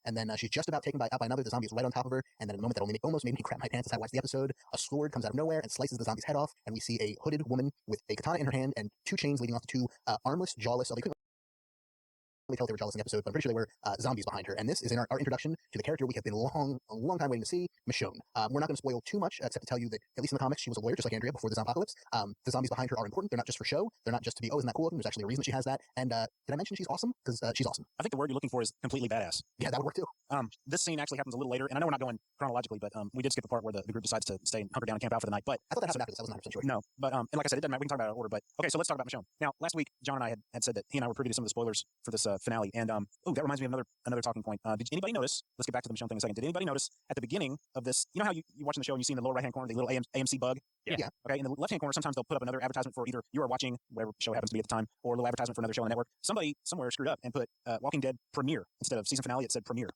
and then she's just about taken out by another. The zombie is right on top of her, and then in a moment that almost made me crap my pants as I watched the episode, a sword comes out of nowhere and slices the zombie's head off, and we see a hooded woman with a katana in her hand and two chains leading off to two armless, jawless. So they couldn't really tell if they were jawless in the episode, but I'm pretty sure they were zombies behind her. And this is in our introduction to the character we have been a long time waiting to see, Michonne. We're not going to spoil too much, except to tell you that, at least in the comics, she was a lawyer, just like Andrea, before the zompocalypse. The zombies behind her are important. They're not just for show. They're not just to be, oh, isn't that cool looking? There's actually a reason that she has that. And did I mention she's awesome? Because she's awesome. I think the word you're looking for is completely badass. Yeah, that would work too. This scene actually happens a little later, and I know we're not going chronologically, but we did skip the part where the group decides to stay and hunker down and camp out for the night. But I thought that happened after this. I wasn't 100% sure. No, but and like I said, it doesn't matter. We can talk about it in order. But okay, so let's talk about Michonne. Now, last week, John and I had said that he and I were privy to some of the spoilers for this finale, and that reminds me of another talking point. Did anybody notice? Let's get back to the Michonne thing in a second. Did anybody notice at the beginning of this? You know how you're watching the show and you see in the lower right hand corner the little AMC bug? Yeah. Okay. In the left hand corner, sometimes they'll put up another advertisement for either you are watching whatever show happens to be at the time, or a little advertisement for another show on the network. Somebody somewhere screwed up and put Walking Dead premiere instead of season finale. It said premiere.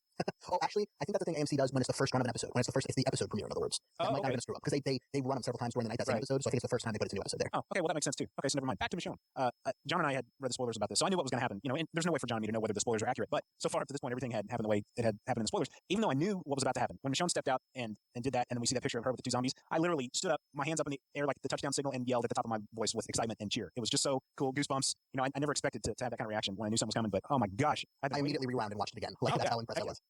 Oh, actually, I think that's the thing AMC does when it's the first run of an episode. When it's the episode premiere, in other words. That might not have been a screw up because they run them several times during the night that same episode. So I think it's the first time they put a new episode there. Oh, okay. Well, that makes sense too. Okay, so never mind. Back to Michonne. John and I had read the spoilers about this, so I knew what was going to happen. And there's no way for John and me to know whether the spoilers are accurate. But so far up to this point, everything had happened the way it had happened in the spoilers. Even though I knew what was about to happen, when Michonne stepped out and did that, and then we see that picture of her with the two zombies, I literally stood up, my hands up in the air like the touchdown signal, and yelled at the top of my voice with excitement and cheer. It was just so cool, goosebumps. I never expected to have that kind of reaction when I knew something was coming. But oh my gosh, I immediately rewound and watched it again. That's how impressed I was.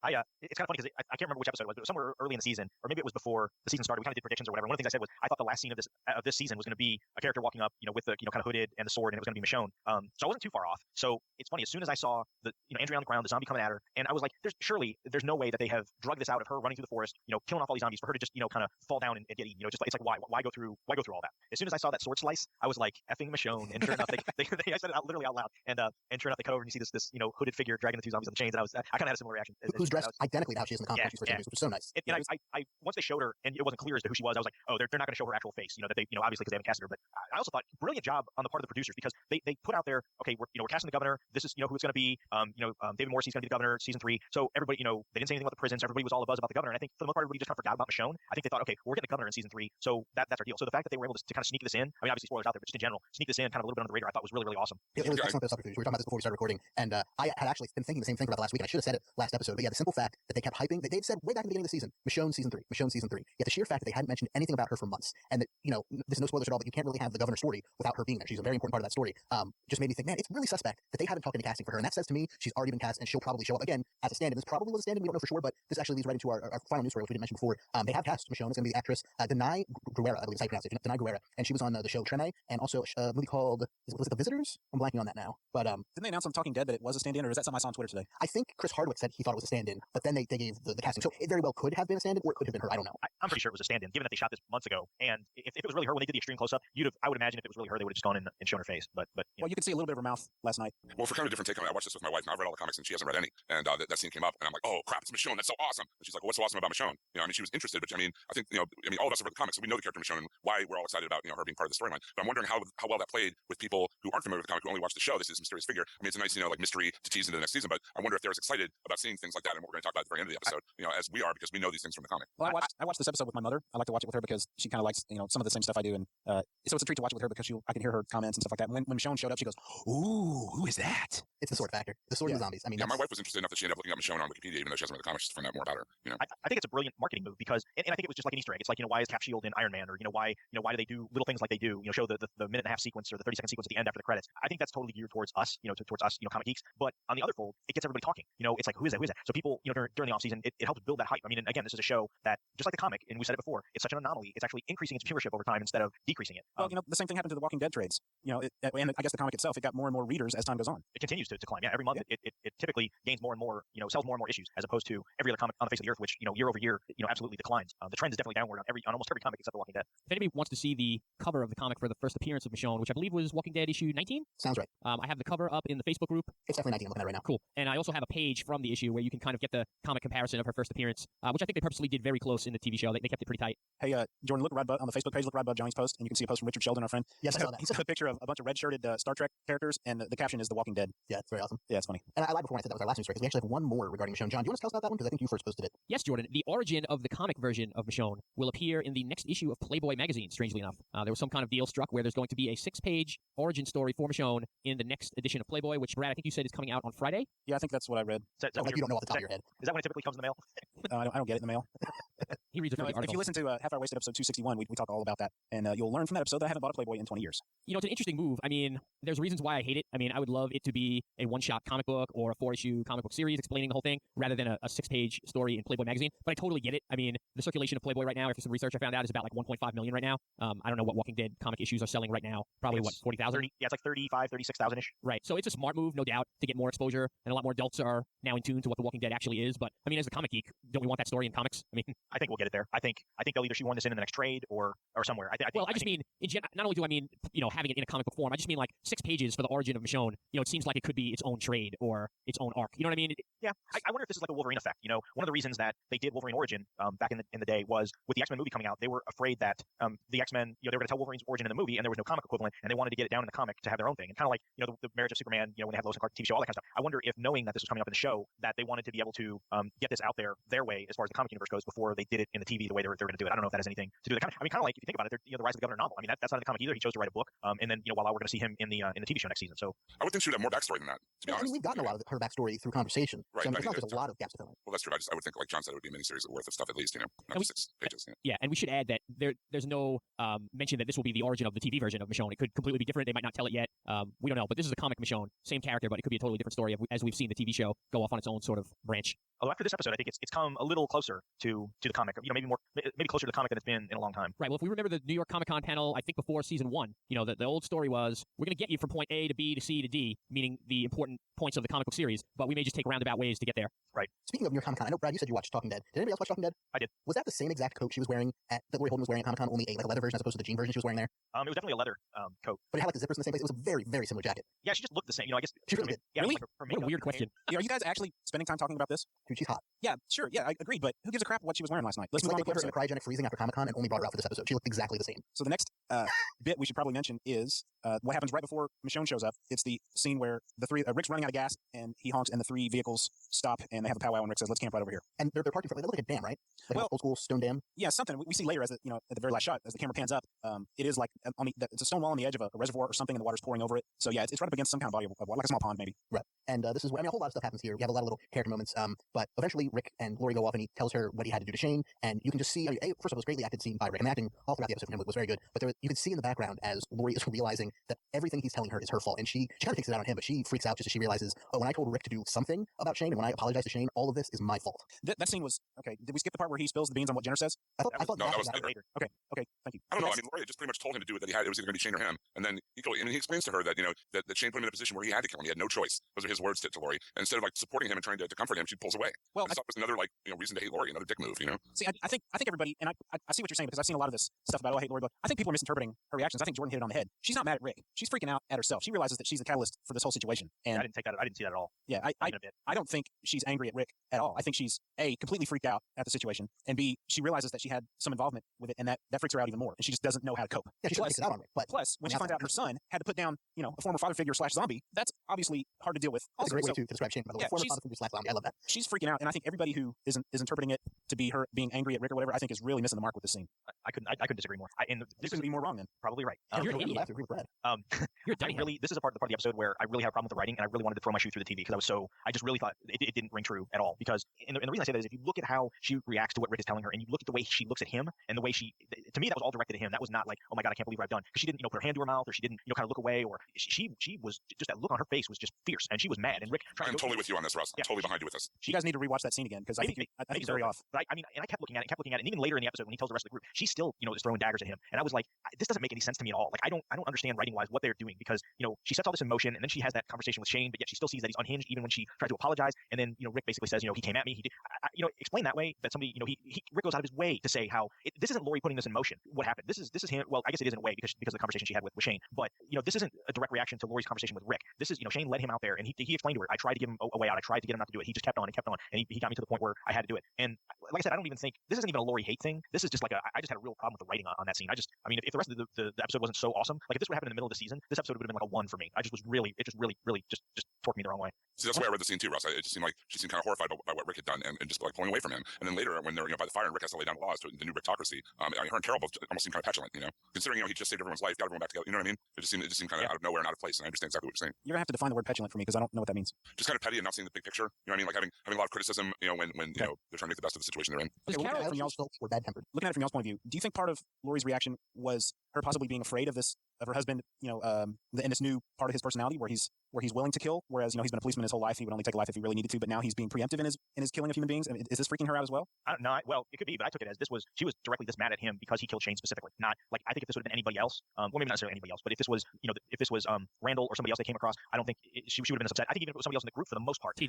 It's kind of funny because I can't remember which episode it was, but somewhere early in the season, or maybe it was before the season started. We kind of did predictions or whatever. One of the things I said was I thought the last scene of this season was going to be a character walking up, with the kind of hooded and the sword, and it was going to be Michonne. So I wasn't too far off. So it's funny. As soon as I saw the Andrea on the ground, the zombie coming at her, and I was like, there's no way that they have drugged this out of her running through the forest, killing off all these zombies for her to just kind of fall down and get eaten. It's like why go through all that? As soon as I saw that sword slice, I was like effing Michonne, and sure enough, I said it literally out loud, and sure enough, they cut over and you see this hooded figure dragging the two zombies on the chains, and I kind of had a similar reaction. Who's dressed identically to how she is in the comic, which is so nice. And I once they showed her and it wasn't clear as to who she was, I was like, oh, they're not going to show her actual face, that they, obviously because they haven't casted her. But I also thought brilliant job on the part of the producers because they put out there, okay, we're casting the governor. This is who it's going to be. David Morrissey's going to be the governor season 3. So everybody, they didn't say anything about the prisons. Everybody was all abuzz about the governor. And I think for the most part, everybody just kind of forgot about Michonne. I think they thought, okay, we're getting the governor in season 3, so that's our deal. So the fact that they were able to kind of sneak this in, I mean, obviously spoilers out there, but just in general, sneak this in kind of a little bit under the radar, I thought was really, really awesome. It was excellent stuff. We were talking about this before we started recording, and I had actually been thinking the same thing about the last week, and I should have said it last episode. But yeah, the simple fact that they kept hyping, they'd said way back in the beginning of the season, Michonne season 3, Michonne season 3. Yet the sheer fact that they hadn't mentioned anything about her for months, and that this is no spoilers at all, but you can't really have the governor story without her being there. She's a very important part of that story. Just made me think, man, it's really suspect that they haven't talked any casting for her, and that says to me she's already been cast, and she'll probably show up again as a stand-in. This probably was a stand-in, we don't know for sure, but this actually leads right into our final news story, which we didn't mention before. They have cast Michonne. It's going to be the actress Denai Guerrera, I believe is how you pronounce it. Denai Guerrera, and she was on the show Treme, and also a movie called was it The Visitors? I'm blanking on that now. But didn't they announce on Talking Dead that it was a stand-in, or is that something I saw on Twitter today? I think Chris Hardwick said he thought it was a stand-in, but then they gave the casting, so it very well could have been a stand-in, or it could have been her. I don't know. I'm pretty sure it was a stand-in, given that they shot this months ago. And if it was really her when they did the extreme close-up, I would imagine if it was really her, they would have just gone in and shown her face. But well, you could see a little bit of her mouth last night. Well, for kind of a different take on it, I watched this with my wife, and I've read all the comics, and she hasn't read any. And that scene came up, and I'm like, oh crap, it's Michonne. That's so awesome. And she's like, well, what's so awesome about Michonne? I mean, she was interested, but I mean, I think all of us have read the comics, so we know the character Michonne and why we're all excited about her being part of the storyline. But I'm wondering how well that played with people who aren't familiar with the comic, who only watch the show. This is a mysterious figure. I mean, it's a nice mystery to tease into the next season. But I wonder if they're as excited about seeing things like that, and what we're going to talk about at the very end of the episode, as we are, because we know these things from the comic. Well, I watched this episode with my mother. I like to watch it with her because she kind of likes some of the same stuff I do, and so it's a treat to watch it with her because I can hear her comments and stuff like that. When Michonne showed up, she goes, "Ooh, who is that?" It's the sword factor, the sword and the zombies. I mean, my wife was interested enough that she ended up looking up Michonne on Wikipedia, even though she hasn't read the comics, just to find out more about her. I think it's a brilliant marketing move because, and I think it was just like an Easter egg. It's like, why is Cap Shield in Iron Man, or why do they do little things like they do? Show the minute and a half sequence or the 30-second sequence at the end after the credits. I think that's totally geared towards us, towards us, comic geeks. But on the other fold, it gets everybody talking. It's like, who is that? So people, during the off season, it helps build that hype. I mean, and again, this is a show that, just like the comic, and we said it before, it's such an anomaly. It's actually increasing its viewership over time instead of decreasing it. Well, the same thing happened to the Walking Dead trades. And I guess the comic itself, it got more and more readers as time goes on. It continues to climb. Yeah, every month it typically gains more and more, sells more and more issues, as opposed to every other comic on the face of the earth, which year over year, absolutely declines. The trend is definitely downward on almost every comic except The Walking Dead. If anybody wants to see the cover of the comic for the first appearance of Michonne, which I believe was Walking Dead issue 19? Sounds right. I have the cover up in the Facebook group. It's definitely 19. I'm looking at it right now. Cool. And I also have a page from the issue where you can kind of get the comic comparison of her first appearance, which I think they purposely did very close in the TV show. They kept it pretty tight. Hey, Jordan, look right on the Facebook page, look right above Johnny's post, and you can see a post from Richard Sheldon, our friend. Yes, I saw that. He's got a picture of a bunch of red-shirted Star Trek characters, and the caption is The Walking Dead. Yeah, that's right. very awesome. Yeah, it's funny. And I lied before when I said that was our last news story because we actually have one more regarding Michonne. John, do you want to tell us about that one? Because I think you first posted it. Yes, Jordan. The origin of the comic version of Michonne will appear in the next issue of Playboy magazine, strangely enough. There was some kind of deal struck where there's going to be a 6-page origin story for Michonne in the next edition of Playboy, which, Brad, I think you said is coming out on Friday? Yeah, I think that's what I read. Is that Like you don't know off the top of your head. Is that when it typically comes in the mail? I don't get it in the mail. He reads it from the If article. you listen to Half Hour Wasted episode 261, we talk all about that. And you'll learn from that episode that I haven't bought a Playboy in 20 years. You know, it's an interesting move. I mean, there's reasons why I hate it. I mean, I would love it to be a one-shot comic book or a 4-issue comic book series explaining the whole thing rather than a 6-page story in Playboy magazine. But I totally get it. I mean, the circulation of Playboy right now, after some research I found out, is about like 1.5 million right now. I don't know what Walking Dead comic issues are selling right now. Probably, what, 40,000? Yeah, it's like 35, 36,000-ish. Right. So it's a smart move, no doubt, to get more exposure. And a lot more adults are now in tune to what The Walking Dead actually is. But, I mean, as a comic geek, don't we want that story in comics? I mean, I think we'll get it there. I think they'll either shoehorn this in the next trade or somewhere. I just mean, not only do I mean, you know, having it in a comic book form, I just mean like 6 pages for the origin of Michonne. You know, it seems like it could be its own trade or its own arc. You know what I mean? Yeah, I wonder if this is like a Wolverine effect. You know, one of the reasons that they did Wolverine Origin back in the day was with the X-Men movie coming out, they were afraid that the X-Men, you know, they were going to tell Wolverine's origin in the movie, and there was no comic equivalent, and they wanted to get it down in the comic to have their own thing. And kind of like, you know, the marriage of Superman, you know, when they had Lois and Clark TV show, all that kind of stuff. I wonder if knowing that this was coming up in the show, that they wanted to be able to get this out there their way as far as the comic universe goes before they did it in the TV the way they're going to do it. I don't know if that has anything to do with the comic. I mean, kind of like if you think about it, you know, the Rise of the Governor novel. I mean, that's not in the comic either. He chose to write a book, and then, you know, while we're going to see him in the TV show next season. So I would think she would have more backstory than that. To be Yeah, I honest, mean, we've gotten a lot of her backstory through conversation. Right, So, I mean, but it's not I mean, there's a lot of gaps to fill in. well, that's true. I would think, like John said, it would be a miniseries worth of stuff at least. You know, not And just 6 pages. Yeah. Yeah, and we should add that there's no mention that this will be the origin of the TV version of Michonne. It could completely be different. They might not tell it yet. We don't know. But this is a comic Michonne, same character, but it could be a totally different story as we've seen the TV show go off on its own sort of branch. although after this episode, I think it's come a little closer to the comic. You know, maybe closer to the comic than it's been in a long time. Right. Well, if we remember the New York Comic Con panel, I think before season 1, you know, the old story was we're going to get you from point A to B to C to D, meaning the important points of the comic book series, but we may just take roundabout ways to get there. Right. Speaking of New York Comic Con, I know, Brad, you said you watched Talking Dead. Did anybody else watch Talking Dead? I did. Was that the same exact coat she was wearing that Lori Holden was wearing at Comic Con, only a leather version as opposed to the jean version she was wearing there? It was definitely a leather coat. But it had like the zippers in the same place. It was a very, very similar jacket. Yeah, she just looked the same. You know, I guess She really did. Yeah, Really? like her What a makeup, weird her question. Yeah, are you guys actually spending time talking about this? Dude, she's hot. Yeah, sure. Yeah, I agreed. But who gives a crap what she was wearing last night? Let's It's move like on they to put the her in episode. a cryogenic freezing after Comic Con and only brought her out for this episode. She looked exactly the same. So the next bit we should probably mention is what happens right before Michonne shows up. It's the scene where the three Rick's running out of gas and he honks and the three vehicles stop and they have a powwow and Rick says, "Let's camp right over here." And they're parked in front. They look like a dam, right? Like Well- an old school stone dam. Yeah, something we see later as at the very last shot as the camera pans up. It is like it's a stone wall on the edge of a reservoir or something, and the water's pouring over it. So yeah, it's right up against some kind of body of water, like a small pond maybe. Right. And this is where, I mean, a whole lot of stuff happens here. You have a lot of little character moments. But eventually Rick and Lori go off and he tells her what he had to do to Shane. And you can just see, I mean, first of all, it was greatly acted scene by Rick. And the acting all throughout the episode from him was very good. But you can see in the background as Lori is realizing that everything he's telling her is her fault. And she kind of takes it out on him, but she freaks out just as she realizes, oh, when I told Rick to do something about Shane and when I apologized to Shane, all of this is my fault. That scene was okay. Did we skip the part where he spills the beans on what Jenner says? I thought no, that was that later. Okay, thank you. I don't know. I mean, Laurie just pretty much told him to do it. That it was either going to be Shane or him. And then he explains to her that that Shane put him in a position where he had to kill him. He had no choice. Those are his words to Laurie. And instead of like supporting him and trying to comfort him, she pulls away. Well, I just thought it was another reason to hate Laurie, another dick move. See, I think everybody, and I see what you're saying because I've seen a lot of this stuff about, oh, I hate Lori, but I think people are misinterpreting her reactions. I think Jordan hit it on the head. She's not mad at Rick. She's freaking out at herself. She realizes that she's the catalyst for this whole situation. And I didn't see that at all. yeah, Even a bit. I don't think she's angry at Rick at all. I think she's A, completely freaked out at the situation, and B, she realizes that she had some involvement with it, and that freaks her out even more, and she just doesn't know how to cope. Yeah, she takes it out on Rick. But Plus, when she finds out her son had to put down, a former father figure / zombie, that's obviously hard to deal with. that's a Also, great way so to describe Shane, by the way. yeah, Former she's- father figure / zombie. I love that. she's freaking out, and I think everybody who is interpreting it to be her being angry at Rick or whatever, I think is really missing the mark with this scene. I couldn't disagree more. You couldn't be more wrong then. Probably right. You're an I idiot. have to agree with Brad. You're a dummy. This is the part of the episode where I really had a problem with the writing, and I really wanted to throw my shoe through the TV because I just really thought it didn't ring true at all. Because and the reason I say that is if you look at how she reacts to what Rick is telling her, and you look at the way she looks at him, and the way to me that was all directed at him. That was not like, oh my god, I can't believe what I've done, because she didn't put her hand to her mouth, or she didn't kind of look away, or she was just, that look on her face was just fierce, and she was mad. And Rick tried I'm to totally with you on this, Russ. I'm Yeah. totally behind you with this. You guys need to rewatch that scene again because I think it's very off. But I mean, and I kept looking at it, and even later in the episode when he tells the rest of the group, she still, is throwing daggers at him, and I was like, this doesn't make any sense to me at all. Like, I don't understand writing wise what they're doing, because she sets all this in motion, and then she has that conversation with Shane, but yet she still sees that he's unhinged even when she tries to apologize, and then Rick basically says, he came at me, he did, explain that way that somebody, Rick goes out of his way to say how this isn't Lori putting this in motion. What happened? This is him. Well, I guess it is in a way because of the conversation she had with Shane, but this isn't a direct reaction to Lori's conversation with Rick. This is Shane led him out there, and he explained to her, I tried to give him a way out, I tried to get him not to do it. He just kept on and kept on, and he got me to the point where I had to do it. And like I said, I don't even think this isn't even a Lori hate thing. This is just like I just had a real problem with the writing on that scene. I mean, if the rest of the episode wasn't so awesome, like if this would happen in the middle of the season, this episode would have been like a 1 for me. It just really just torqued me the wrong way. See, that's why I read the scene too, Russ. It just seemed like she seemed kind of horrified by what Rick had done and just like pulling away from him. And then later, when they're by the fire and Rick has to lay down the laws to the new Rickocracy, her and Carol both almost seemed kind of petulant, considering he just saved everyone's life, got everyone back together. You know what I mean? It just seemed kind of out of nowhere and out of place. And I understand exactly what you're saying. You're gonna have to define the word petulant for me because I don't know what that means. Just kind of petty and not seeing the big picture. You know what I mean? Like having a lot of criticism. When they're trying to make the best of the situation they're in. Okay, Carol from y'all's were bad tempered. Looking at it from y'all's point of view, do you think part of Lori's reaction was her possibly being afraid of her husband, in this new part of his personality where he's willing to kill, whereas he's been a policeman his whole life, he would only take a life if he really needed to, but now he's being preemptive in his killing of human beings. I mean, is this freaking her out as well? I don't know. Well, it could be, but I took it as she was directly this mad at him because he killed Shane specifically. Not like I think if this would have been anybody else, well maybe not necessarily anybody else, but if this was Randall or somebody else they came across, I don't think she would have been as upset. I think even if it was somebody else in the group for the most part.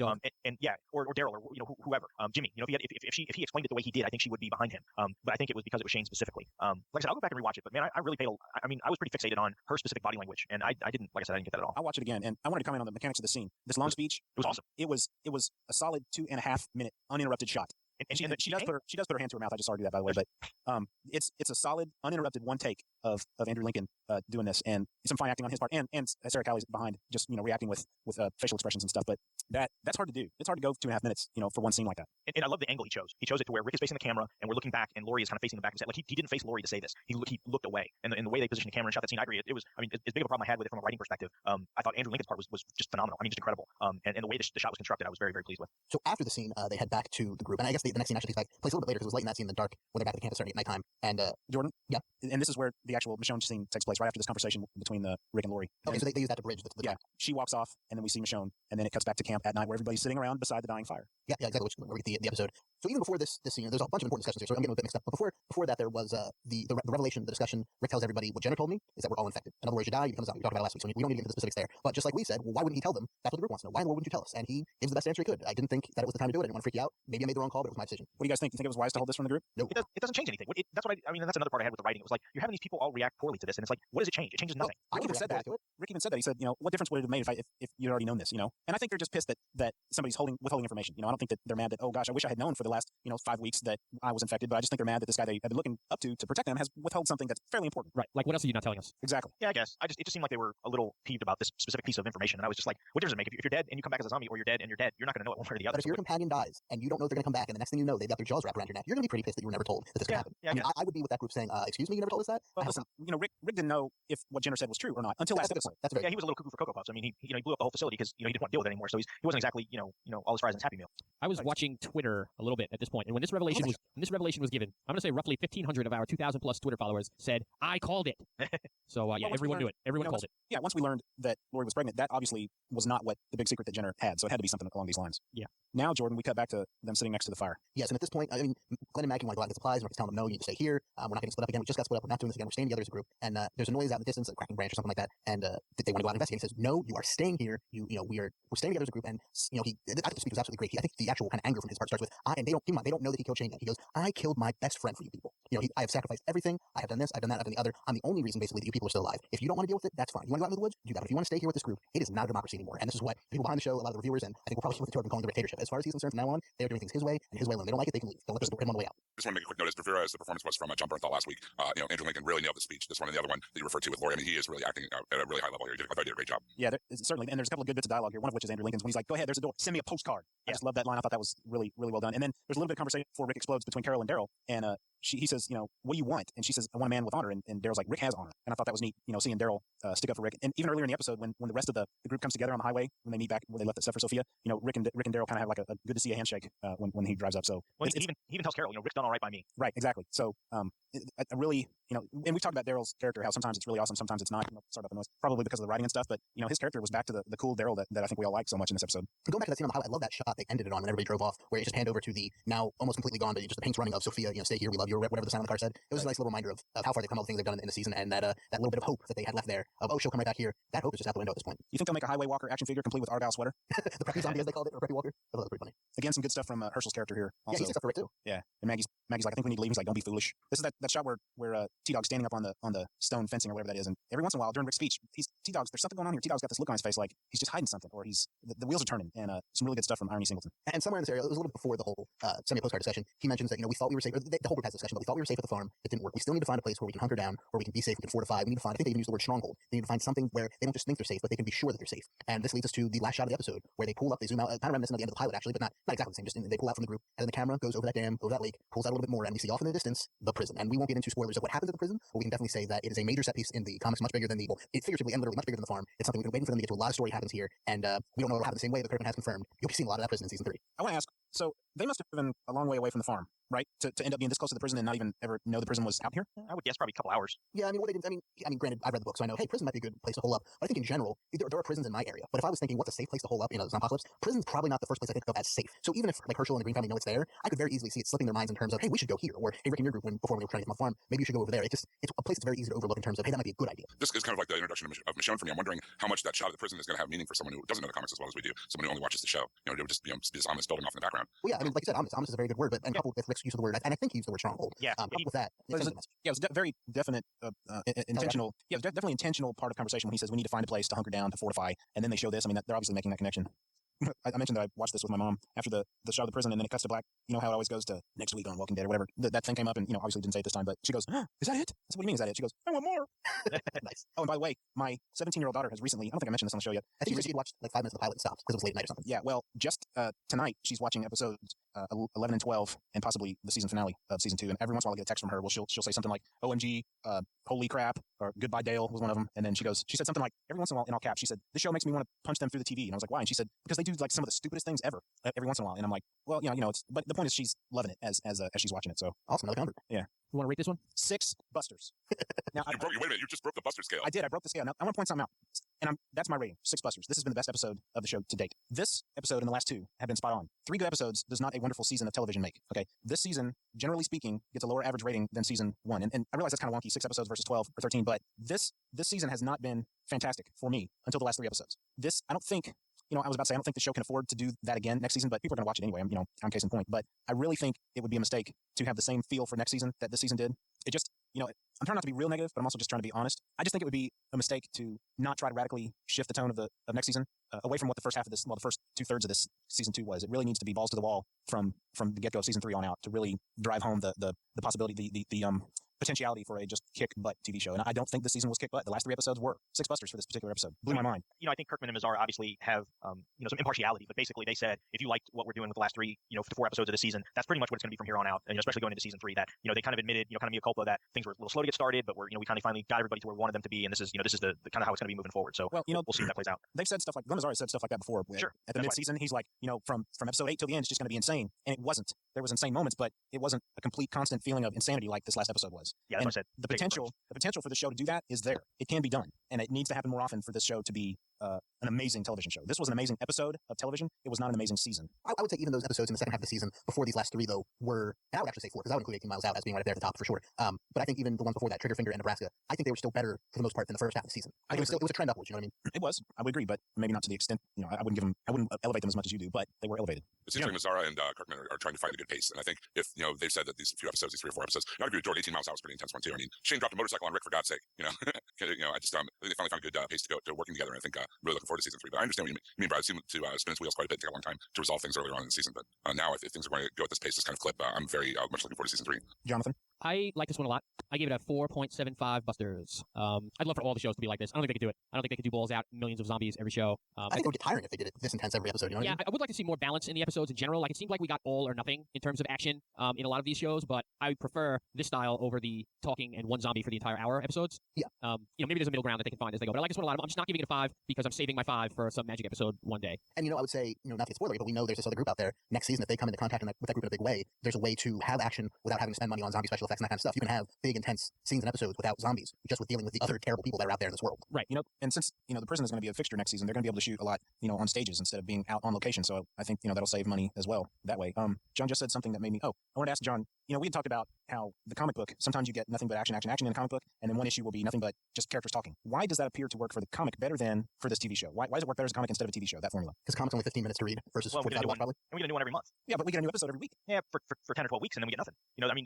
And yeah, or Daryl or whoever, Jimmy. If he explained it the way he did, I think she would be behind him. But I think it was because it was Shane specifically. Like I said, I'll go back and rewatch it. But man, I really paid. I was pretty fixated on her specific body language, and I didn't get that at all. I'll watch it again, and I wanted to comment on the mechanics of the scene. This long speech, it was awesome. It was a solid 2.5 minute uninterrupted shot. And she does put her hand to her mouth. I just argued that, by the way, but it's a solid uninterrupted one take of Andrew Lincoln doing this, and some fine acting on his part, and Sarah Callie's behind, just reacting with facial expressions and stuff. But that's hard to do. It's hard to go 2.5 minutes, for one scene like that. And I love the angle he chose. He chose it to where Rick is facing the camera, and we're looking back, and Laurie is kind of facing the back of the set. Like he didn't face Laurie to say this. He looked away, and the way they positioned the camera and shot that scene, I agree. It was, as big of a problem I had with it from a writing perspective. I thought Andrew Lincoln's part was just phenomenal. I mean, just incredible. And the way the shot was constructed, I was very, very pleased with. So after the scene, they head back to the group, and I guess the next scene actually takes place a little bit later because it was late in that scene in the dark when they're back at the campus starting at nighttime. And Jordan, yeah, and this is where the actual Michonne scene takes place, right after this conversation between Rick and Laurie. Okay, so they use that to bridge the yeah. She walks off, and then we see Michonne, and then it cuts back to camp at night where everybody's sitting around beside the dying fire. Yeah, exactly. Where we get the episode. So even before this scene, there's a bunch of important discussions here, so I'm getting a bit mixed up. But before that, there was the revelation, the discussion. Rick tells everybody what Jenner told me is that we're all infected. In other words, you die, you become a zombie. We talked about it last week, so we don't need to get into the specifics there. But just like we said, well, why wouldn't he tell them? That's what the group wants to know. Why wouldn't you tell us? And he gives the best answer he could. I didn't think that it was the time to do it. I didn't want to freak you out. Maybe I made the wrong call, but it was my decision. What do you guys think? Do you think it was wise to hold this from the group? No. It doesn't change anything. That's what I mean. And that's another part I had with the writing. It was like you're having these people all react poorly to this, and it's like, what does it change? It changes nothing. Rick even said that. Rick even said that. He said, what difference would it have made if you'd already known this? And I think they're just pissed that somebody's withholding information. I don't think that they're mad that, oh gosh, I wish I had known for the last 5 weeks that I was infected, but I just think they're mad that this guy they have been looking up to protect them has withheld something that's fairly important. Right. Like, what else are you not telling us? Exactly. Yeah, I guess. It just seemed like they were a little peeved about this specific piece of information, and I was just like, what difference does it make? If you're dead and you come back as a zombie, or you're dead and you're dead, you're not going to know it one way or the other. But if your companion dies and you don't know if they're going to come back, and the next thing you know, they've got their jaws wrapped around your neck, you're going to be pretty pissed that you were never told that this could happen. Yeah, I would be with that group saying, excuse me, you never told us that? Well, listen, Rick didn't know if what Jenner said was true or not until last episode. That's very he was a little cuckoo for Cocoa Puffs. I mean, he blew up the whole facility because he didn't want to deal with it anymore. So he wasn't exactly all his fries in his Happy Meal. I was watching Twitter a little bit at this point, and when this revelation was given, I'm going to say roughly 1,500 of our 2,000 plus Twitter followers said, "I called it." So yeah, everyone knew it. Everyone called it. Yeah, once we learned that Laurie was pregnant, that obviously was not what the big secret that Jenner had. So it had to be something along these lines. Yeah. Now, Jordan, we cut back to them sitting next to the fire. Yes, and at this point, I mean, Glenn and Maggie want to go out and get supplies, and Rick is telling them, no, you need to stay here. We're not getting split up again. We just got split up. We're not doing this again. We're staying together as a group. And there's a noise out in the distance, a cracking branch or something like that. And they want to go out and investigate. He says, no, you are staying here. We're staying together as a group. And I think the speech was absolutely great. I think the actual kind of anger from his part starts with, and they don't know that he killed Shane yet. He goes, I killed my best friend for you people. I have sacrificed everything. I have done this. I've done that. I've done the other. I'm the only reason basically that you people are still alive. If you don't want to deal with it, that's fine. You want to go out into the woods? Do that. But if you want to stay here with this group, it is not a democracy anymore. And this is what people behind the show, a lot of the reviewers, and I think we're probably with the calling the dictatorship. As far as he's concerned, from now on, they are doing things his way and his way alone. They don't like it, they can leave. Don't let this hit him on the way out. Just want to make a quick note as bravura as the performance was from John Bernthal last week. Andrew Lincoln really nailed the speech. This one and the other one that you referred to with Laurie. I mean, he is really acting at a really high level here. I thought he did a great job. Yeah, certainly. And there's a couple of good bits of dialogue here. One of which is Andrew Lincoln's when he's like, "Go ahead, there's a door. Send me a postcard." Yeah. I just love that line. I thought that was really, really well done. And then there's a little bit of conversation before Rick explodes between Carol and Daryl. And he says, what do you want? And she says, I want a man with honor. And Daryl's like, Rick has honor. And I thought that was neat, seeing Daryl stick up for Rick. And even earlier in the episode, when the rest of the group comes together on the highway, when they meet back where they left the stuff for Sophia, Rick and Daryl kind of have like a good to see a handshake when he drives up. So he even tells Carol, Rick's done all right by me. Right, exactly. So I really, and we talked about Daryl's character, how sometimes it's really awesome, sometimes it's not. Sorry about the noise, probably because of the writing and stuff. But his character was back to the cool Daryl that I think we all like so much in this episode. Going back to that scene on the highway, I love that shot they ended it on when everybody drove off, where it just hand over to the now almost completely gone, but just the paint's running of Sophia. Stay here, we love you, or whatever the sign on the car said. It was a nice little reminder of how far they've come, all the things they've done in the season, and that little bit of hope that they had left there of, oh, she'll come right back here. That hope is just out the window at this point. You think they'll make a Highway Walker action figure complete with Argyle sweater? The preppy zombie, as they called it, or preppy Walker. I thought that was pretty funny. Again, some good stuff from Herschel's character here. Also. Yeah, he's stuff for it too. Yeah, and Maggie's like, I think we need to leave. He's like, don't be foolish. This is that shot where T-Dog standing up on the stone fencing or whatever that is, and every once in a while during Rick's speech, T-Dog's there's something going on here. T-Dog's got this look on his face like he's just hiding something, or the wheels are turning, and some really good stuff from Irony Singleton. And somewhere in this area, it was a little bit before the whole semi-postcard discussion, he mentions that, we thought we were safe, the whole group has a discussion, but we thought we were safe at the farm. It didn't work. We still need to find a place where we can hunker down, where we can be safe, we can fortify. We need to find, I think they even use the word stronghold. They need to find something where they don't just think they're safe, but they can be sure that they're safe. And this leads us to the last shot of the episode, where they pull up, they zoom out, kind of reminiscent of the end of the pilot, actually, but not exactly the same, just they pull out from the group, and then the camera goes over that dam, over that lake, pulls out a little bit more, and we see off in the distance, the prison. And we won't get into spoilers of what happens at the prison, but we can definitely say that it is a major set piece in the comics, much bigger than the, well, it figuratively and literally much bigger than the farm. It's something we've been waiting for them to get to. A lot of story happens here, and we don't know what will happen the same way, but Kirkman has confirmed you'll be seeing a lot of that prison in season 3. I want to ask, so they must have been a long way away from the farm, right? To end up being this close to the prison and not even ever know the prison was out here? I would guess probably a couple hours. Yeah, I mean, what they did, I mean, granted, I've read the book, so I know, hey, prison might be a good place to hole up. But I think in general, there are prisons in my area. But if I was thinking what's a safe place to hole up in a zombie-apocalypse, prison's probably not the first place I think of as safe. So even if like Herschel and the Green family know it's there, I could very easily see it slipping their minds in terms of, hey, we should go here, or hey, Rick and your group, before we were trying to get my farm, maybe you should go over there. It's a place that's very easy to overlook in terms of, hey, that might be a good idea. This is kind of like the introduction of Michonne for me. I'm wondering how much that shot of the prison is going to have meaning for someone who doesn't know the comics as well as we do, someone who only watches the show. They would just be this ominous building off in the background. Well, yeah, I mean, like you said, ominous is a very good word, but and coupled with Rick's use of the word, and I think he used the word stronghold. Yeah. Coupled with that, it was very definite, intentional. Yeah, it was definitely intentional part of the conversation when he says we need to find a place to hunker down, to fortify, and then they show this. I mean, they're obviously making that connection. I mentioned that I watched this with my mom after the shot of the prison, and then it cuts to black. You know how it always goes to next week on Walking Dead or whatever. That thing came up, and obviously didn't say it this time, but she goes, "Is that it?" I said, "What do you mean? Is that it?" She goes, "I want more." Nice. Oh, and by the way, my 17-year-old daughter has recently, I don't think I mentioned this on the show yet. I think she watched like 5 minutes of the pilot and stopped because it was late night or something. Yeah, well, just tonight she's watching episodes 11 and 12, and possibly the season finale of season 2. And every once in a while I get a text from her. Well, she'll say something like, "OMG, holy crap," or "Goodbye Dale" was one of them. And then she said something like, every once in a while in all caps, she said, "This show makes me want to punch them through the TV." And I was like, "Why?" And she said, "Because they do like some of the stupidest things ever every once in a while." And I'm like, "Well, it's." But the point is, she's loving it as she's watching it. So awesome, another convert. Yeah. You want to rate this one? 6 busters. Now, Wait a minute, you just broke the Buster scale. I did. I broke the scale. Now, I want to point something out. And that's my rating. 6 busters. This has been the best episode of the show to date. This episode and the last 2 have been spot on. 3 good episodes does not a wonderful season of television make. Okay. This season, generally speaking, gets a lower average rating than season 1. And I realize that's kind of wonky, 6 episodes versus 12 or 13, but this season has not been fantastic for me until the last 3 episodes. I don't think, I was about to say, I don't think the show can afford to do that again next season, but people are going to watch it anyway. I'm case in point. But I really think it would be a mistake to have the same feel for next season that this season did. It just, I'm trying not to be real negative, but I'm also just trying to be honest. I just think it would be a mistake to not try to radically shift the tone of next season away from what the first half of this, the first 2/3 of this season 2 was. It really needs to be balls to the wall from the get-go of season 3 on out to really drive home the possibility, the potentiality for a just kick butt TV show. And I don't think this season was kick butt. The last 3 episodes were 6 busters for this particular episode. Blew my mind. I think Kirkman and Mazzara obviously have, some impartiality, but basically they said, if you liked what we're doing with the last 3, 4 episodes of the season, that's pretty much what it's going to be from here on out. And especially going into season 3, that, they kind of admitted, kind of mea culpa that things were a little slow to get started, but we kind of finally got everybody to where we wanted them to be. And this is the kind of how it's going to be moving forward. So we'll see if that plays out. They've said stuff like, Glenn Mazzara said stuff like that before. Sure. At the mid-season, he's like, from episode 8 till the end, it's just going to be insane. And it wasn't. There was insane moments, but it wasn't a complete constant feeling of insanity like this last episode was. Yeah, that's what I said. The potential for the show to do that is there. It can be done, and it needs to happen more often for this show to be an amazing television show. This was an amazing episode of television. It was not an amazing season. I would say even those episodes in the second half of the season before these last 3, though, were, and I would actually say 4, because I would include 18 Miles Out as being right up there at the top for sure. But I think even the ones before that, Triggerfinger and Nebraska, I think they were still better for the most part than the first half of the season. It was a trend upwards, you know what I mean? It was. I would agree, but maybe not to the extent, I wouldn't elevate them as much as you do, but they were elevated. It seems like Mazzara and Kirkman are trying to find a good pace. And I think if, they've said that these 3 or 4 episodes, I agree with George, 18 Miles Out was a pretty intense one too. I mean, Shane dropped a motorcycle on Rick, for God's sake, I just, I think they finally found a good pace to go working together. And I think I'm really looking forward to season 3. But I understand what you mean, Brad. It seemed to spin its wheels quite a bit, take a long time to resolve things earlier on in the season. But now, if things are going to go at this pace, this kind of clip, I'm very much looking forward to season 3. Jonathan? I like this one a lot. I gave it a 4.75 busters. I'd love for all the shows to be like this. I don't think they could do it. I don't think they could do balls out, millions of zombies every show. I think it would get tiring if they did it this intense every episode. You know what I mean? I would like to see more balance in the episodes in general. Like, it seemed like we got all or nothing in terms of action in a lot of these shows, but I prefer this style over the talking and one zombie for the entire hour episodes. Yeah. Maybe there's a middle ground that they can find as they go. But I like this one a lot. I'm just not giving it a 5 because I'm saving my 5 for some magic episode one day. And I would say, not to get spoilery, but we know there's this other group out there next season. If they come into contact with that group in a big way, there's a way to have action without having to spend money on zombie special effects and that kind of stuff. You can have big, intense scenes and episodes without zombies, just with dealing with the other terrible people that are out there in this world. Right. And since, the prison is going to be a fixture next season, they're going to be able to shoot a lot, on stages instead of being out on location. So I think, that'll save money as well that way. John just said something that made me, I wanted to ask John, we had talked about how the comic book, sometimes you get nothing but action in a comic book, and then one issue will be nothing but just characters talking. Why does that appear to work for the comic better than for this TV show? Why does it work better as a comic instead of a TV show, that formula? Because comics only 15 minutes to read versus 45 to watch, probably. And we get a new one every month. Yeah, but we get a new episode every week. Yeah, for 10 or 12 weeks, and then we get nothing.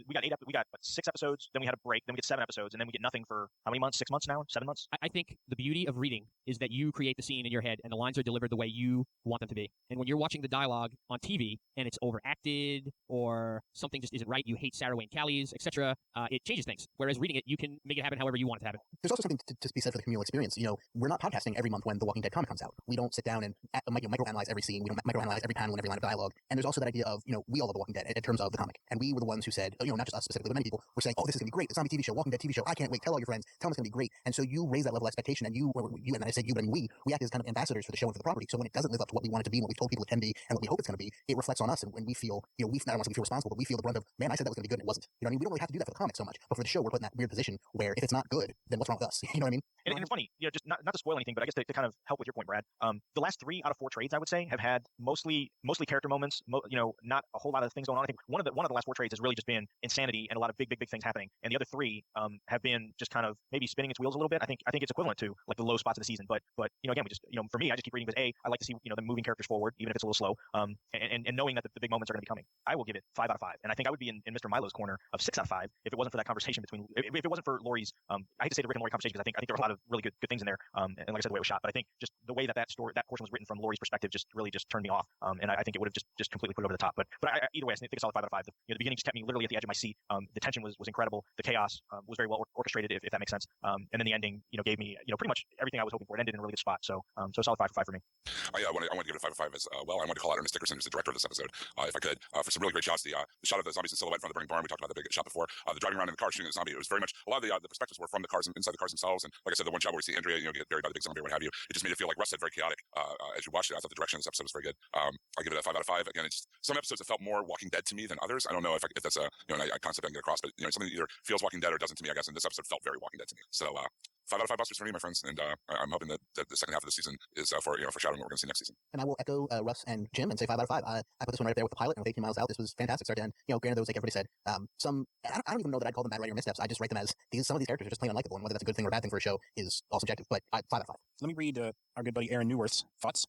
We got 6 episodes, then we had a break, then we get 7 episodes, and then we get nothing for how many months? 6 months now? 7 months? I think the beauty of reading is that you create the scene in your head and the lines are delivered the way you want them to be. And when you're watching the dialogue on TV and it's overacted or something just isn't right, you hate Sarah Wayne Callies, etc., it changes things. Whereas reading it, you can make it happen however you want it to happen. There's also something to be said for the communal experience. We're not podcasting every month when The Walking Dead comic comes out. We don't sit down and microanalyze every scene. We don't microanalyze every panel and every line of dialogue. And there's also that idea of, we all love The Walking Dead in terms of the comic. And we were the ones who said, not just us specifically, but many people were saying, oh, this is going to be great. The zombie TV show, Walking Dead TV show. I can't wait. Tell all your friends. Tell them it's going to be great. And so you raise that level of expectation, and you and I say you, but I mean we act as kind of ambassadors for the show and for the property. So when it doesn't live up to what we want it to be, and what we've told people it can be, and what we hope it's going to be, it reflects on us. And when we feel, we not once we feel responsible, but we feel the brunt of, man, I said that was going to be good and it wasn't. You know what I mean? We don't really have to do that for the comic so much, but for the show, we're put in that weird position where if it's not good, then what's wrong with us? You know what I mean? And it's funny, just not to spoil anything, but I guess to kind of help with your point, Brad. The last 3 out of 4 trades, I would say, have had mostly character moments. Not a whole lot of things going on. I think one of the last 4 trades has really just been insanity and a lot of big things happening. And the other 3 have been just kind of maybe spinning its wheels a little bit. I think it's equivalent to like the low spots of the season. But again, we just for me, I just keep reading because I like to see them moving characters forward, even if it's a little slow. And knowing that the big moments are going to be coming. I will give it 5 out of 5, and I think I would be in Mr. Milo's corner of 6 out of 5 if it wasn't for that conversation if it wasn't for Lori's. I hate to say the Rick and Lori conversation because I think there were a lot of really good things in there. And like I said, the way it was shot, but I think just the way that portion was written from Lori's perspective just really just turned me off. And I think it would have just completely put it over the top. But either way, I think it's a solid 5 out of 5. The beginning just kept me literally at the edge of my seat. The tension was incredible. The chaos was very well orchestrated, if that makes sense. And then the ending, gave me pretty much everything I was hoping for. It ended in a really good spot. So a solid 5 for me. I want to give it a 5 out of 5 as well. I want to call out Ernest Dickerson, who's the director of this episode, if I could, for some really great shots. The shot of the zombies in silhouette in front of the burning barn. We talked about the big shot before. The driving around in the car shooting the zombie. It was very much a lot of the perspectives were from the cars inside the cars themselves. And like I said, the one shot where we see Andrea, get buried by the big zombie or what have you. It just made it feel like Russ said, very chaotic as you watched it. I thought the direction of this episode was very good. I give it a 5 out of 5. Again, it's just some episodes have felt more Walking Dead to me than others. I don't know if that's a a concept I can get across, but something that either feels Walking Dead or doesn't to me, I guess. And this episode felt very Walking Dead to me. So 5 out of 5 Busters for me, my friends, and I'm hoping that the second half of the season is foreshadowing what we're going to see next season. And I will echo Russ and Jim and say 5 out of 5. I put this one right there with the pilot, and with 18 miles out, this was fantastic start to end. Granted, there was, like everybody said, I don't even know that I'd call them bad writing or missteps. I just write them as some of these characters are just plain unlikable, and whether that's a good thing or a bad thing for a show is all subjective. But 5 out of 5. Let me read our good buddy Aaron Newworth's thoughts.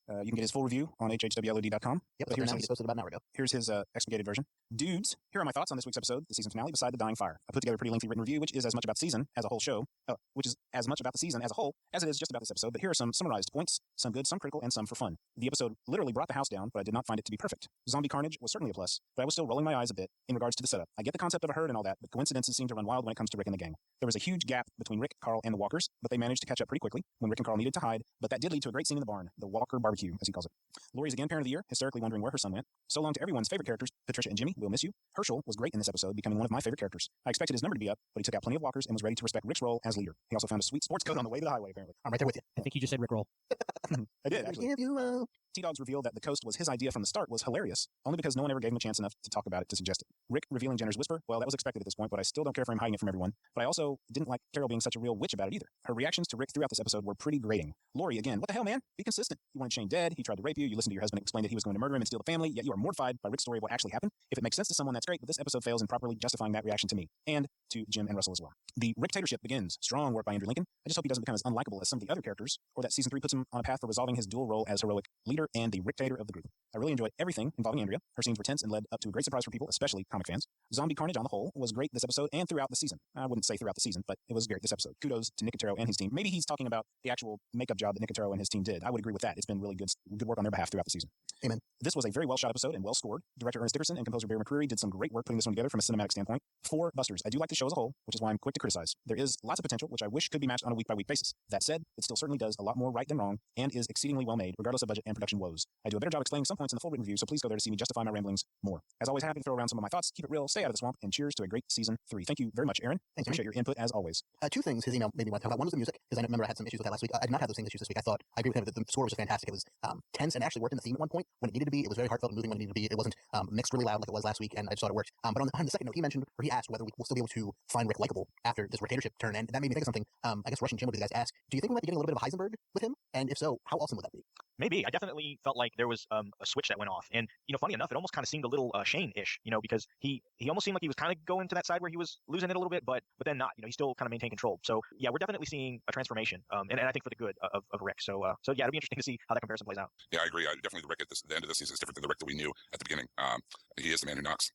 You can get his full review on hhwlod.com. Yep, here's he posted about an hour ago. Here's his expurgated version. Dudes, here are my thoughts on this week's episode, the season finale, Beside the Dying Fire. I put together a pretty lengthy written review, which is as much about the season as a whole as it is just about this episode, but here are some summarized points, some good, some critical, and some for fun. The episode literally brought the house down, but I did not find it to be perfect. Zombie carnage was certainly a plus, but I was still rolling my eyes a bit in regards to the setup. I get the concept of a herd and all that, but coincidences seem to run wild when it comes to Rick and the gang. There was a huge gap between Rick, Carl, and the Walkers, but they managed to catch up pretty quickly when Rick and Carl needed to hide, but that did lead to a great scene in the barn, the Walker barbecue, as he calls it. Lori's again parent of the year, hysterically wondering where her son went. So long to everyone's favorite characters, Patricia and Jimmy, we'll miss you. Herschel was great in this episode, becoming one of my favorite characters. I expected his number to be up, but he took out plenty of walkers and was ready to respect Rick's role as leader. He also found a sweet sports coat on the way to the highway, apparently. I'm right there with you. I think you just said Rickroll. I did, actually. T-Dog's reveal that the coast was his idea from the start was hilarious, only because no one ever gave him a chance enough to talk about it to suggest it. Rick revealing Jenner's whisper, well, that was expected at this point, but I still don't care for him hiding it from everyone. But I also didn't like Carol being such a real witch about it either. Her reactions to Rick throughout this episode were pretty grating. Lori, again, what the hell, man? Be consistent. You wanted Shane dead, he tried to rape you, you listened to your husband explain that he was going to murder him and steal the family, yet you are mortified by Rick's story of what actually happened. If it makes sense to someone, that's great, but this episode fails in properly justifying that reaction to me, and to Jim and Russell as well. The Ricktatorship begins. Strong work by Andrew Lincoln. I just hope he doesn't become as unlikable as some of the other characters, or that season 3 puts him on a path for resolving his dual role as heroic leader and the Ricktator of the group. I really enjoyed everything involving Andrea. Her scenes were tense and led up to a great surprise for people, especially comic fans. Zombie carnage on the whole was great this episode and throughout the season. I wouldn't say throughout the season, but it was great this episode. Kudos to Nicotero and his team. Maybe he's talking about the actual makeup job that Nicotero and his team did. I would agree with that. It's been really good work on their behalf throughout the season. Amen. This was a very well shot episode and well scored. Director Ernest Dickerson and composer Barry McCreary did some great work putting this one together from a cinematic standpoint. For Busters, I do like the show as a whole, which is why I'm quick to criticize. There is lots of potential, which I wish could be matched on a week-by-week basis. That said, it still certainly does a lot more right than wrong and is exceedingly well made, regardless of budget and production woes. I do a better job explaining some points in the full written review, so please go there to see me justify my ramblings more. As always, happy to throw around some of my thoughts, keep it real, stay out of the swamp, and cheers to a great season 3. Thank you very much, Aaron. Thanks, Appreciate your input as always. 2 things his email made me want to talk about. One was the music, because I remember I had some issues with that last week. I did not have those same issues this week. I agree with him that the score was fantastic. It was tense and actually worked in the theme at one point when it needed to be. It was very heartfelt and moving when it needed to be. It wasn't mixed really loud like it was last week, and I just thought it worked. But on the second note, he mentioned, or he asked whether we will still be able to find Rick likable after this dictatorship turn, and that made me think of something. I guess Rush and Jim would you guys ask, do you think we might be getting a little bit of a Heisenberg with him? And if so, how awesome would that be? Maybe. I definitely felt like there was a switch that went off. And, funny enough, it almost kind of seemed a little Shane-ish, because he almost seemed like he was kind of going to that side where he was losing it a little bit, but then not. He still kind of maintained control. So, yeah, we're definitely seeing a transformation, and I think for the good of Rick. So, yeah, it'll be interesting to see how that comparison plays out. Yeah, I agree. Definitely the Rick at the end of this season is different than the Rick that we knew at the beginning. He is the man who knocks.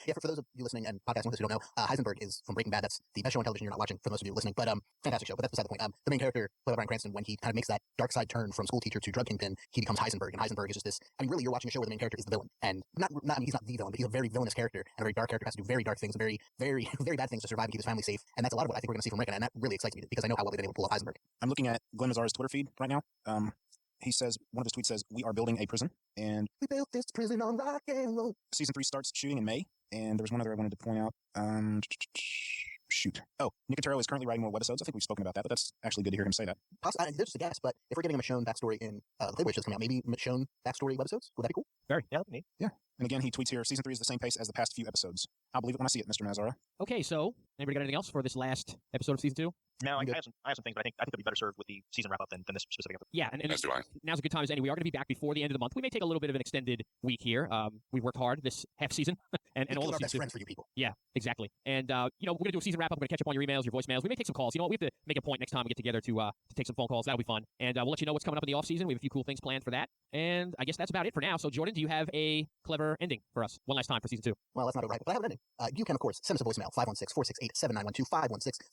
Yeah, for those of you listening and podcast listeners who don't know, Heisenberg is from Breaking Bad. That's the best show on television you're not watching for most of you listening, but fantastic show. But that's beside the point. The main character, played by Bryan Cranston, when he kind of makes that dark side turn from school teacher to drug kingpin, he becomes Heisenberg, and Heisenberg is just this. I mean, really, you're watching a show where the main character is the villain, and not I mean, he's not the villain, but he's a very villainous character and a very dark character who has to do very dark things, very, very, very bad things to survive and keep his family safe. And that's a lot of what I think we're going to see from Rick, and that really excites me because I know how well they've been able to pull off Heisenberg. I'm looking at Glenn Mazzara's Twitter feed right now. He says, one of his tweets says, "We are building a prison," and we built this prison on rock and roll. Season 3 starts shooting in May, and there was one other I wanted to point out. Shoot. Oh, Nicotero is currently writing more webisodes. I think we've spoken about that, but that's actually good to hear him say that. There's just a guess, but if we're getting a Michonne backstory in the Playboy show's coming out, maybe Michonne backstory webisodes? Would that be cool? Very. Yeah, that'd be neat. Yeah. And again, he tweets here, Season 3 is the same pace as the past few episodes. I'll believe it when I see it, Mr. Mazzara. Okay, so anybody got anything else for this last episode of Season 2? No, I have some things, but I think they'll be better served with the season wrap up than this specific episode. Yeah, and As do I. now's a good time as any. We are going to be back before the end of the month. We may take a little bit of an extended week here. We've worked hard this half season and all our of best season. friends for you people. Yeah, exactly. And we're going to do a season wrap up. We're going to catch up on your emails, your voicemails. We may take some calls. You know what? We have to make a point next time we get together to take some phone calls. That'll be fun. And we'll let you know what's coming up in the off season. We have a few cool things planned for that. And I guess that's about it for now. So Jordan, do you have a clever ending for us one last time for season 2? Well, that's not right, but I have an ending. You can, of course, send us a voicemail, 516-468-7912,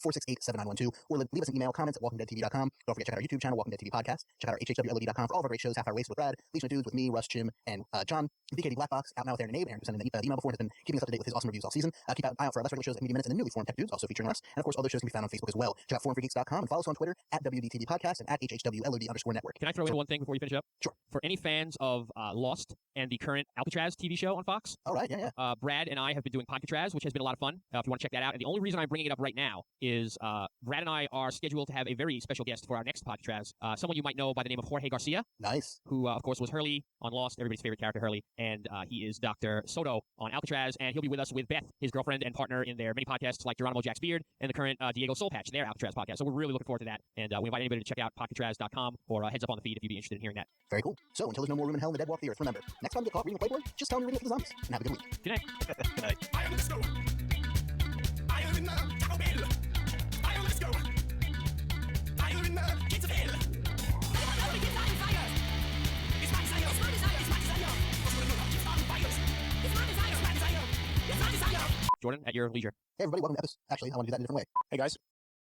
516-468-7912, or leave us an email, comments at walkingdeadtv.com. Don't forget to check out our YouTube channel, Walking Dead TV Podcast. Check out our hhwlod.com for all of our great shows, Half Hour Waste with Brad, Legion of Dudes with me, Russ, Jim, and John, BKD Black Box, out now with Aaron and Abe. Aaron, who sent in the email before, has been keeping us up to date with his awesome reviews all season. Keep an eye out for our less regular shows at Media Minutes and the newly formed Tech Dudes, also featuring us. And of course, other shows can be found on Facebook as well. Check out forumforgeeks.com and follow us on Twitter at WDTV Podcast and at HHWLOD_network. Can I throw in one thing before you finish up? Sure. For any fans of Lost and the current Alcatraz TV show on Fox, all right, yeah. Brad and I have been doing Podcast, which has been a lot of fun. If you want to check that out. And the only reason I'm bringing it up right now is Brad and I are scheduled to have a very special guest for our next Podcast. Someone you might know by the name of Jorge Garcia. Nice. Who, of course, was Hurley on Lost, everybody's favorite character, Hurley. And he is Dr. Soto on Alcatraz. And he'll be with us with Beth, his girlfriend and partner in their many podcasts like Geronimo Jack's Beard and the current Diego Soulpatch, their Alcatraz podcast. So we're really looking forward to that. And we invite anybody to check out Podcast.com or heads up on the feed if you'd be interested in hearing that. Very cool. So until there's no more room in hell and the dead walk the earth, remember, next time you get caught reading a Playboy, just tell them you're reading it for the zombies. And have a good week. Good night. Good night. I am the snow. I am in the Taco Bell. I am the snow. I am in the Pizza Bell. It's my desire. It's my desire. It's my desire. It's my desire. It's my desire. It's my desire. It's my desire. Jordan, at your leisure. Hey everybody, welcome to episode. Actually, I want to do that in a different way. Hey, guys.